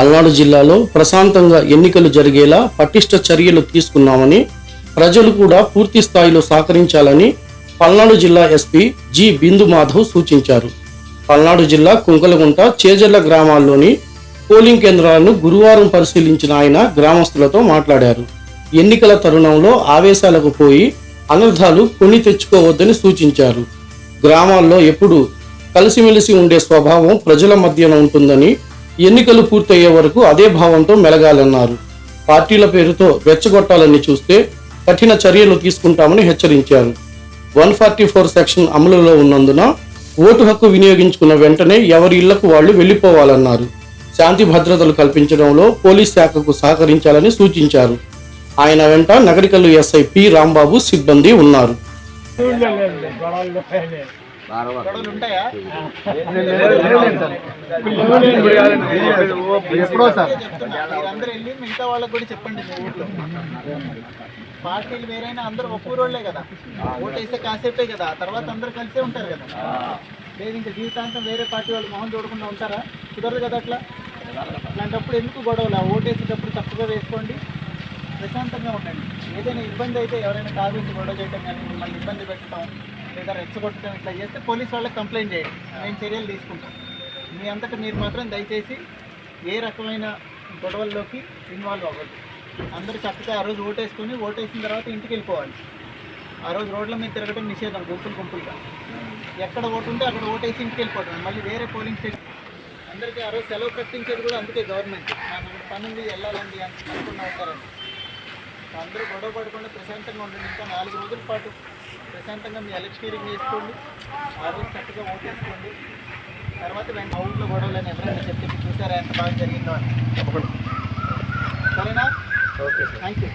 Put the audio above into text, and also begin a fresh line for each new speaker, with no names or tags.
పల్నాడు జిల్లాలో ప్రశాంతంగా ఎన్నికలు జరిగేలా పటిష్ట చర్యలు తీసుకున్నామని, ప్రజలు కూడా పూర్తి స్థాయిలో సహకరించాలని పల్నాడు జిల్లా ఎస్పీ జి బిందు మాధవ్ సూచించారు. పల్నాడు జిల్లా కుంకలగుంట, చేజర్ల గ్రామాల్లోని పోలింగ్ కేంద్రాలను గురువారం పరిశీలించిన ఆయన గ్రామస్తులతో మాట్లాడారు. ఎన్నికల తరుణంలో ఆవేశాలకు పోయి అనర్థాలు కొని తెచ్చుకోవద్దని సూచించారు. గ్రామాల్లో ఎప్పుడు కలిసిమెలిసి ఉండే స్వభావం ప్రజల మధ్యన ఉంటుందని, ఎన్నికలు పూర్తయ్యే వరకు అదే భావంతో మెలగాలన్నారు. పార్టీల పేరుతో రెచ్చగొట్టాలని చూస్తే కఠిన చర్యలు తీసుకుంటామని హెచ్చరించారు. 144 సెక్షన్ అమలులో ఉన్నందున ఓటు హక్కు వినియోగించుకున్న వెంటనే ఎవరి ఇళ్లకు వాళ్లు వెళ్లిపోవాలన్నారు. శాంతి భద్రతలు కల్పించడంలో పోలీస్ శాఖకు సహకరించాలని సూచించారు. ఆయన వెంట నగరికల్లు ఎస్ఐ పి రాంబాబు సిబ్బంది ఉన్నారు.
పార్టీలు వేరైనా అందరూ ఒక్కూరోళ్లే కదా, ఓటేస్తే కాసేపే కదా, తర్వాత అందరూ కలిసే ఉంటారు కదా. లేదు ఇంకా జీవితాంతం వేరే పార్టీ వాళ్ళు మొహం చూడకుండా ఉంటారా? కుదరదు కదా. అట్లాంటప్పుడు ఎందుకు గొడవలు? ఓటేసేటప్పుడు తప్పుగా వేసుకోండి, ప్రశాంతంగా ఉండండి. ఏదైనా ఇబ్బంది అయితే ఎవరైనా కాదు గొడవ చేయడం కానీ మిమ్మల్ని ఇబ్బంది పెట్టడం లేదా రెచ్చగొట్టడం ఇట్లా చేస్తే పోలీస్ వాళ్ళకి కంప్లైంట్ చేయండి, మేము చర్యలు తీసుకుంటాం. మీ అంతటా మీరు మాత్రం దయచేసి ఏ రకమైన గొడవల్లోకి ఇన్వాల్వ్ అవ్వద్దు. అందరూ చక్కగా ఆ రోజు ఓటేసుకొని ఓటేసిన తర్వాత ఇంటికి వెళ్ళిపోవాలి. ఆ రోజు రోడ్ల మీద తిరగడం నిషేధం, గుంపులుగా. ఎక్కడ ఓటు ఉంటే అక్కడ ఓటేసి ఇంటికి వెళ్ళిపోతాం. మళ్ళీ వేరే పోలింగ్ స్టేషన్ అందరికీ ఆ రోజు సెలవు ప్రకటించేది కూడా అందుకే గవర్నమెంట్. నాకు పనుంది వెళ్ళాలండి అనుకున్నా ఉంటారండి. అందరూ గొడవ పడకుండా ప్రశాంతంగా ఉండండి. ఇంకా 4 రోజుల పాటు ప్రశాంతంగా మీ ఎలక్షనీరింగ్ చేసుకోండి. ఆ రోజు చక్కగా ఓటేసుకోండి. తర్వాత వెంట ఊళ్ళో గొడవలని ఎవరైనా చెప్తే చూసారా ఎంత బాగా జరిగిందో అని. సరేనా? Okay sir, thank you.